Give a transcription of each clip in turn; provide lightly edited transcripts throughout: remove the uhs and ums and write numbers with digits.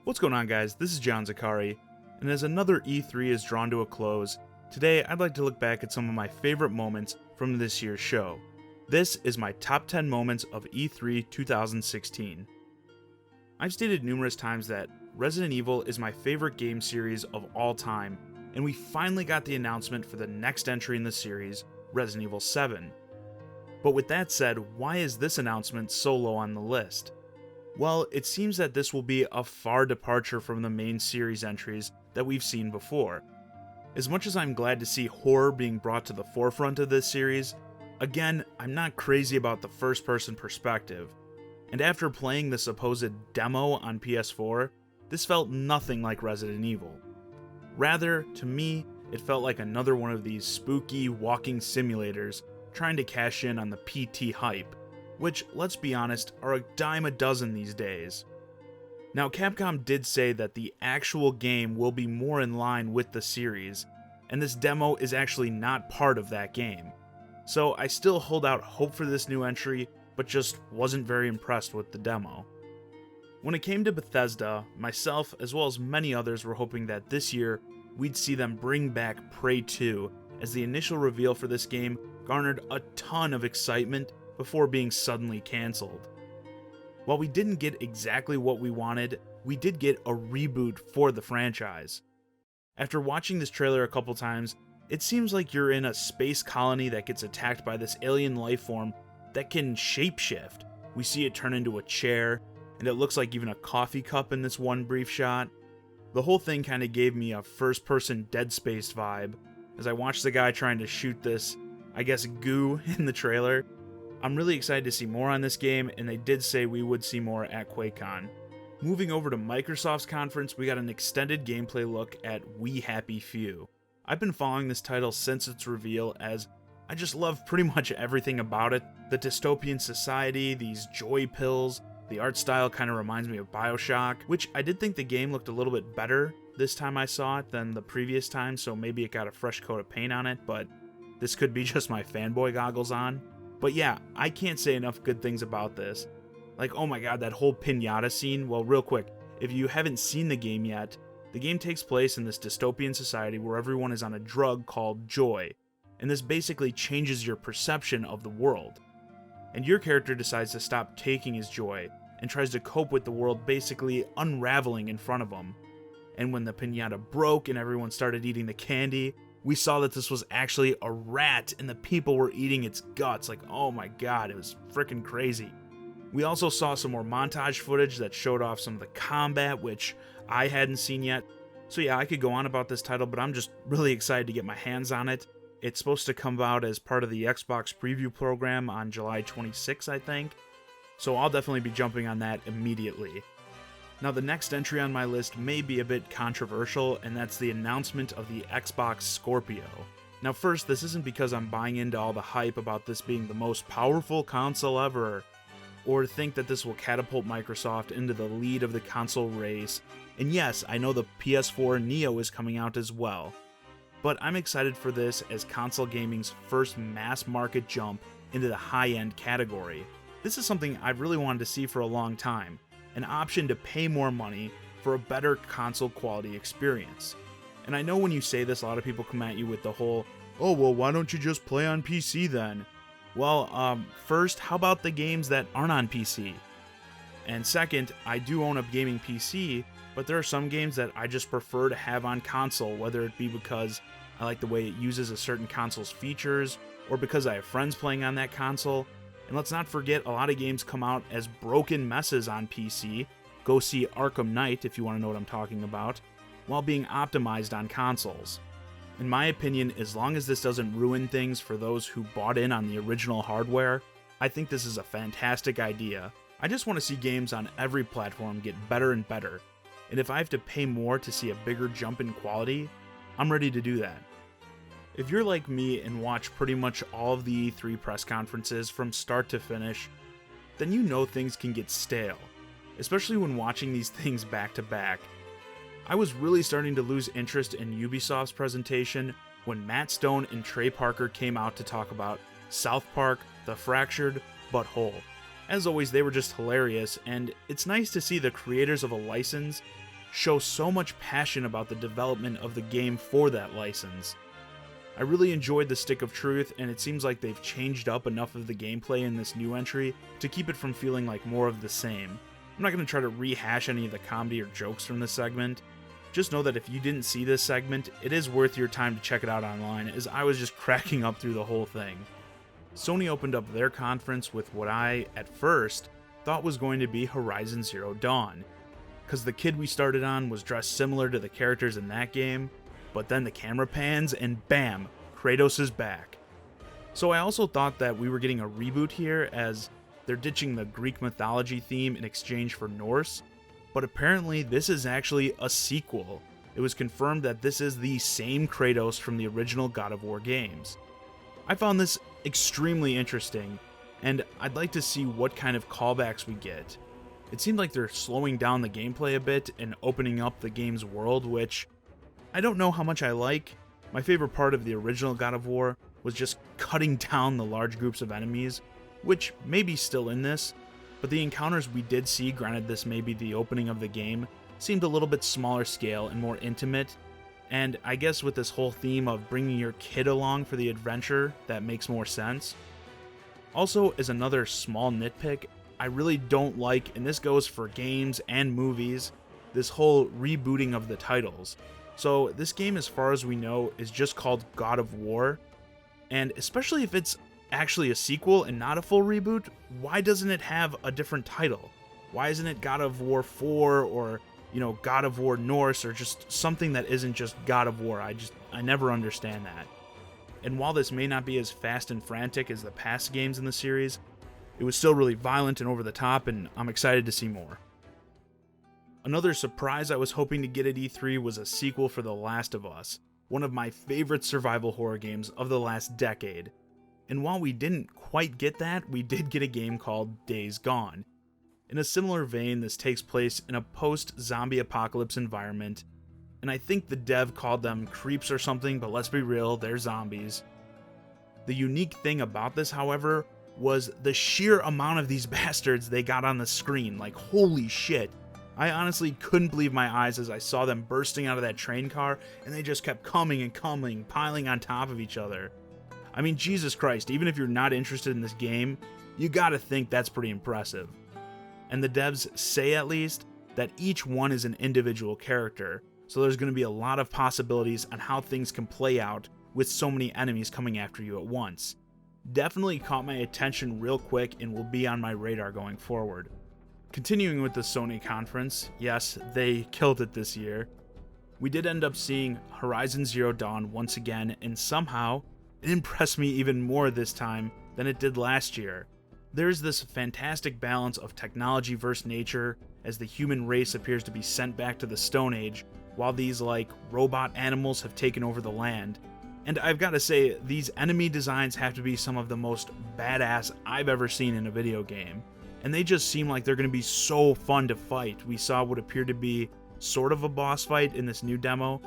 What's going on, guys? This is John Zakari, and as another E3 is drawn to a close, today I'd like to look back at some of my favorite moments from this year's show. This is my top 10 moments of E3 2016. I've stated numerous times that Resident Evil is my favorite game series of all time, and we finally got the announcement for the next entry in the series, Resident Evil 7. But with that said, why is this announcement so low on the list? Well, it seems that this will be a far departure from the main series entries that we've seen before. As much as I'm glad to see horror being brought to the forefront of this series, again, I'm not crazy about the first-person perspective. And after playing the supposed demo on PS4, this felt nothing like Resident Evil. Rather, to me, it felt like another one of these spooky walking simulators trying to cash in on the PT hype, which, let's be honest, are a dime a dozen these days. Now, Capcom did say that the actual game will be more in line with the series, and this demo is actually not part of that game. So I still hold out hope for this new entry, but just wasn't very impressed with the demo. When it came to Bethesda, myself as well as many others were hoping that this year we'd see them bring back Prey 2, as the initial reveal for this game garnered a ton of excitement before being suddenly cancelled. While we didn't get exactly what we wanted, we did get a reboot for the franchise. After watching this trailer a couple times, it seems like you're in a space colony that gets attacked by this alien life form that can shapeshift. We see it turn into a chair, and it looks like even a coffee cup in this one brief shot. The whole thing kind of gave me a first-person Dead Space vibe, as I watched the guy trying to shoot this, I guess, goo in the trailer. I'm really excited to see more on this game, and they did say we would see more at QuakeCon. Moving over to Microsoft's conference, we got an extended gameplay look at We Happy Few. I've been following this title since its reveal, as I just love pretty much everything about it. The dystopian society, these joy pills, the art style kind of reminds me of BioShock, which I did think the game looked a little bit better this time I saw it than the previous time, so maybe it got a fresh coat of paint on it, but this could be just my fanboy goggles on. But yeah, I can't say enough good things about this. Like, oh my god, that whole piñata scene. Well, real quick, if you haven't seen the game yet, the game takes place in this dystopian society where everyone is on a drug called joy, and this basically changes your perception of the world. And your character decides to stop taking his joy, and tries to cope with the world basically unraveling in front of him. And when the piñata broke and everyone started eating the candy, we saw that this was actually a rat and the people were eating its guts. Like, oh my god, it was freaking crazy. We also saw some more montage footage that showed off some of the combat, which I hadn't seen yet. So yeah, I could go on about this title, but I'm just really excited to get my hands on it. It's supposed to come out as part of the Xbox preview program on July 26th, I think. So I'll definitely be jumping on that immediately. Now, the next entry on my list may be a bit controversial, and that's the announcement of the Xbox Scorpio. Now first, this isn't because I'm buying into all the hype about this being the most powerful console ever, or think that this will catapult Microsoft into the lead of the console race. And yes, I know the PS4 Neo is coming out as well, but I'm excited for this as console gaming's first mass market jump into the high-end category. This is something I've really wanted to see for a long time. An option to pay more money for a better console quality experience. And I know when you say this, a lot of people come at you with the whole, oh well, why don't you just play on PC then? Well, first, how about the games that aren't on PC? And second, I do own a gaming PC, but there are some games that I just prefer to have on console, whether it be because I like the way it uses a certain console's features, or because I have friends playing on that console. And let's not forget, a lot of games come out as broken messes on PC. Go see Arkham Knight if you want to know what I'm talking about, while being optimized on consoles. In my opinion, as long as this doesn't ruin things for those who bought in on the original hardware, I think this is a fantastic idea. I just want to see games on every platform get better and better, and if I have to pay more to see a bigger jump in quality, I'm ready to do that. If you're like me and watch pretty much all of the E3 press conferences from start to finish, then you know things can get stale, especially when watching these things back to back. I was really starting to lose interest in Ubisoft's presentation when Matt Stone and Trey Parker came out to talk about South Park: The Fractured But Whole. As always, they were just hilarious, and it's nice to see the creators of a license show so much passion about the development of the game for that license. I really enjoyed the Stick of Truth, and it seems like they've changed up enough of the gameplay in this new entry to keep it from feeling like more of the same. I'm not going to try to rehash any of the comedy or jokes from this segment. Just know that if you didn't see this segment, it is worth your time to check it out online, as I was just cracking up through the whole thing. Sony opened up their conference with what I, at first, thought was going to be Horizon Zero Dawn, because the kid we started on was dressed similar to the characters in that game, but then the camera pans and bam, Kratos is back. So I also thought that we were getting a reboot here, as they're ditching the Greek mythology theme in exchange for Norse, but apparently this is actually a sequel. It was confirmed that this is the same Kratos from the original God of War games. I found this extremely interesting, and I'd like to see what kind of callbacks we get. It seemed like they're slowing down the gameplay a bit and opening up the game's world, which I don't know how much I like. My favorite part of the original God of War was just cutting down the large groups of enemies, which may be still in this, but the encounters we did see, granted this may be the opening of the game, seemed a little bit smaller scale and more intimate, and I guess with this whole theme of bringing your kid along for the adventure, that makes more sense. Also, as another small nitpick, I really don't like, and this goes for games and movies, this whole rebooting of the titles. So this game, as far as we know, is just called God of War, and especially if it's actually a sequel and not a full reboot, why doesn't it have a different title? Why isn't it God of War 4 or, God of War Norse, or just something that isn't just God of War? I never understand that. And while this may not be as fast and frantic as the past games in the series, it was still really violent and over the top, and I'm excited to see more. Another surprise I was hoping to get at E3 was a sequel for The Last of Us, one of my favorite survival horror games of the last decade. And while we didn't quite get that, we did get a game called Days Gone. In a similar vein, this takes place in a post-zombie apocalypse environment, and I think the dev called them creeps or something, but let's be real, they're zombies. The unique thing about this, however, was the sheer amount of these bastards they got on the screen. Like, holy shit. I honestly couldn't believe my eyes as I saw them bursting out of that train car, and they just kept coming and coming, piling on top of each other. I mean, Jesus Christ, even if you're not interested in this game, you gotta think that's pretty impressive. And the devs say, at least, that each one is an individual character, so there's gonna be a lot of possibilities on how things can play out with so many enemies coming after you at once. Definitely caught my attention real quick and will be on my radar going forward. Continuing with the Sony conference, yes, they killed it this year. We did end up seeing Horizon Zero Dawn once again, and somehow, it impressed me even more this time than it did last year. There's this fantastic balance of technology versus nature, as the human race appears to be sent back to the Stone Age, while these, robot animals have taken over the land. And I've gotta say, these enemy designs have to be some of the most badass I've ever seen in a video game. And they just seem like they're going to be so fun to fight. We saw what appeared to be sort of a boss fight in this new demo,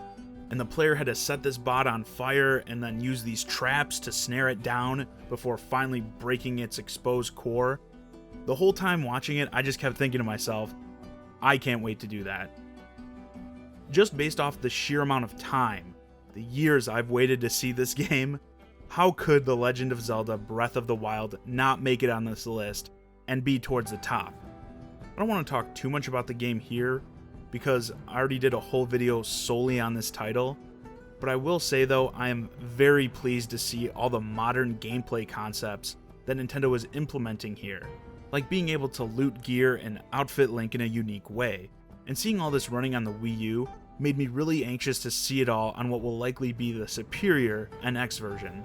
and the player had to set this bot on fire and then use these traps to snare it down before finally breaking its exposed core. The whole time watching it, I just kept thinking to myself, I can't wait to do that. Just based off the sheer amount of time, the years I've waited to see this game, how could The Legend of Zelda Breath of the Wild not make it on this list and be towards the top? I don't want to talk too much about the game here, because I already did a whole video solely on this title, but I will say though, I am very pleased to see all the modern gameplay concepts that Nintendo is implementing here, like being able to loot gear and outfit Link in a unique way, and seeing all this running on the Wii U made me really anxious to see it all on what will likely be the superior NX version.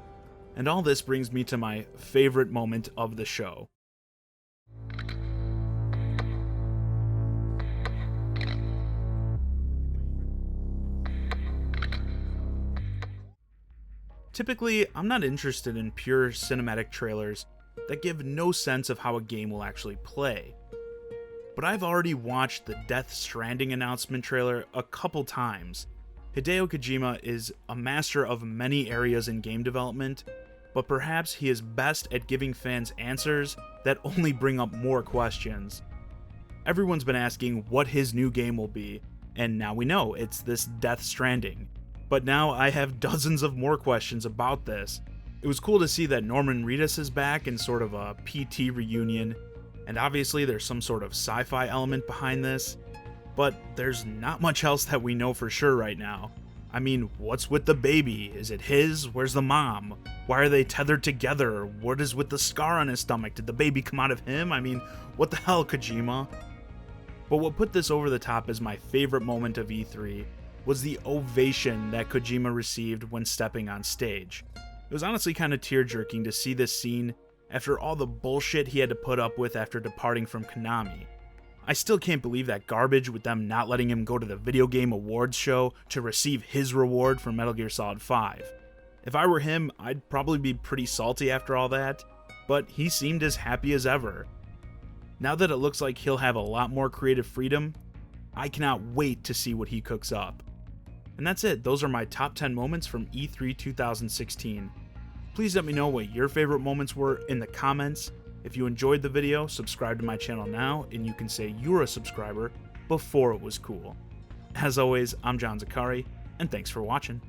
And all this brings me to my favorite moment of the show. Typically, I'm not interested in pure cinematic trailers that give no sense of how a game will actually play. But I've already watched the Death Stranding announcement trailer a couple times. Hideo Kojima is a master of many areas in game development, but perhaps he is best at giving fans answers that only bring up more questions. Everyone's been asking what his new game will be, and now we know it's this Death Stranding. But now I have dozens of more questions about this. It was cool to see that Norman Reedus is back in sort of a PT reunion, and obviously there's some sort of sci-fi element behind this, but there's not much else that we know for sure right now. I mean, what's with the baby? Is it his? Where's the mom? Why are they tethered together? What is with the scar on his stomach? Did the baby come out of him? I mean, what the hell, Kojima? But what put this over the top as my favorite moment of E3 was the ovation that Kojima received when stepping on stage. It was honestly kind of tear-jerking to see this scene after all the bullshit he had to put up with after departing from Konami. I still can't believe that garbage with them not letting him go to the Video Game Awards show to receive his reward for Metal Gear Solid 5. If I were him, I'd probably be pretty salty after all that, but he seemed as happy as ever. Now that it looks like he'll have a lot more creative freedom, I cannot wait to see what he cooks up. And that's it, those are my top 10 moments from E3 2016. Please let me know what your favorite moments were in the comments. If you enjoyed the video, subscribe to my channel now, and you can say you're a subscriber before it was cool. As always, I'm John Zakari, and thanks for watching.